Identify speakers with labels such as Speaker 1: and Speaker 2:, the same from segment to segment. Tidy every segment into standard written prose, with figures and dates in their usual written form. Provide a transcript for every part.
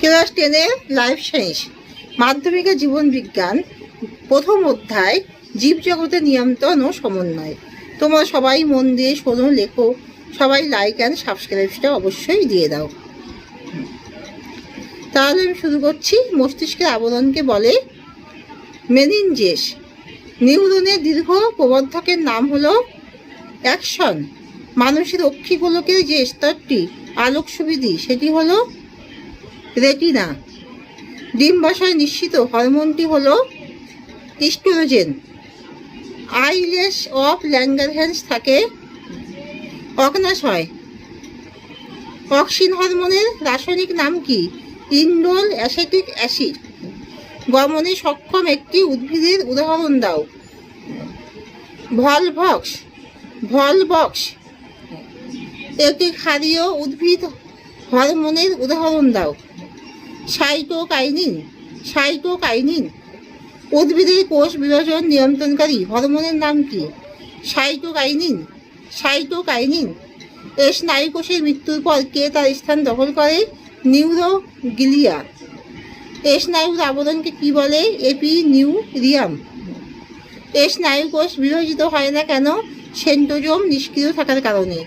Speaker 1: Class 10-এর life science মাধ্যমিকের জীবন বিজ্ঞান প্রথম অধ্যায় জীবজগতের নিয়ন্ত্রণ ও সমন্বয়। তোমরা সবাই মন দিয়ে শোনো, লেখো, সবাই লাইক অ্যান্ড সাবস্ক্রাইবটা অবশ্যই দিয়ে দাও। তাহলে আমি শুরু করছি। মস্তিষ্কের আবরণকে বলে মেনিনজেস। নিউরনের দীর্ঘ প্রবর্ধকের নাম হলো অ্যাকশন। মানুষের অক্ষিগোলকের যে স্তরটি আলোক সুবিধি সেটি হলো রেটিনা। ডিম্বাশয় নিশ্চিত হরমোনটি হলো ইস্ট্রোজেন। আইলেস অফ ল্যাঙ্গারহ্যান্স থাকে অগ্নাশয়। অক্সিন হরমোনের রাসায়নিক নাম কি? Indole acetic acid. গমনে সক্ষম একটি উদ্ভিদের উদাহরণ দাও। ভলভক্স। ভলভক্স একটি ক্ষারীয় উদ্ভিদ হরমোনের উদাহরণ দাও। সাইটোকাইনিন। সাইটোকাইনিন উদ্ভিদের কোষ বিভাজন নিয়ন্ত্রণকারী হরমোনের নাম কি? সাইটোকাইনিন। সাইটোকাইনিন স্নায়ুকোষের মৃত্যুর পর কে তার স্থান দখল করে? নিউরোগ্লিয়া। স্নায়ুর আবরণকে কি বলে? এপিনিউরিয়াম। স্নায়ুকোষ বিভাজিত হয় না কেন? সেন্ট্রোজোম নিষ্ক্রিয় থাকার কারণে।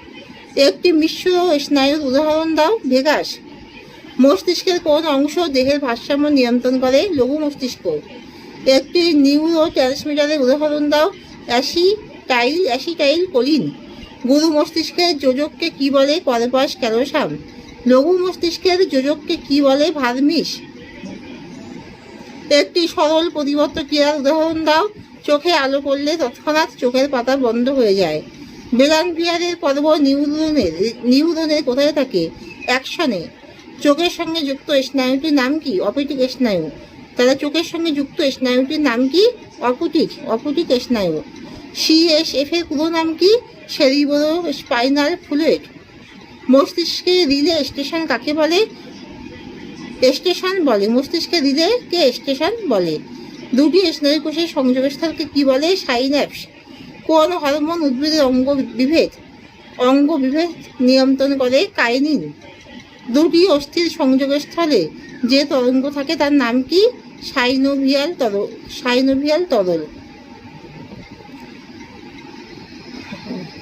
Speaker 1: একটি মিশ্র স্নায়ুর উদাহরণ দাও। ভেগাস। মস্তিষ্কের কোন অংশ দেহের ভারসাম্য নিয়ন্ত্রণ করে? লঘু মস্তিষ্ক। একটি নিউরো ট্রান্সমিটারের উদাহরণ দাও। Acetylcholine. গুরু মস্তিষ্কের যোজককে কি বলে? Corpus callosum. লঘু মস্তিষ্কের যোজককে কি বলে? ভার্মিস। একটি সরল প্রতিবর্ত ক্রিয়ার উদাহরণ দাও। চোখে আলো পড়লে তৎক্ষণাৎ চোখের পাতা বন্ধ হয়ে যায়। বেলানভিয়ারের পর্ব নিউরনের কোথায় থাকে? অ্যাকশনে। চোখের সঙ্গে যুক্ত স্নায়ুটির নাম কি? অপটিক স্নায়ু। তাহলে চোখের সঙ্গে যুক্ত স্নায়ুটির নাম কি? অপটিক স্নায়ু। CSF এর পুরো নাম কি? Cerebro spinal fluid. মস্তিষ্কে রিলে স্টেশন কাকে বলে? স্টেশন বলে। মস্তিষ্কে রিলে কে স্টেশন বলে। দুটি স্নায়ুকোষের সংযোগস্থলকে কি বলে? সাইন্যাপস। কোন হরমোন উদ্ভিদের অঙ্গ বিভেদ নিয়ন্ত্রণ করে? কাইনিন। দুটি অস্থির সংযোগস্থলে যে তরঙ্গ থাকে তার নাম কি? সাইনোভিয়াল তরল।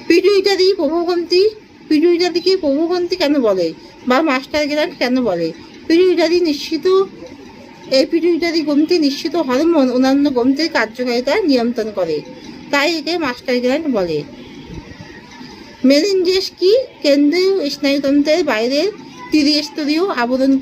Speaker 1: পিটুইটারি প্রভুগ্রন্থি। পিটুইটারিকে প্রভুগ্রন্থি কেন বলে বা মাস্টার গ্ল্যান্ড কেন বলে? পিটুইটারি গ্রন্থি নিশ্চিত হরমোন অন্যান্য গ্রন্থির কার্যকারিতা নিয়ন্ত্রণ করে, তাই একে মাস্টার গ্ল্যান্ড বলে। মেনিনজেস কি? কেন্দ্রীয় স্নায়ুতন্ত্রের বাইরের ত্রিস্তরীয় আবরণ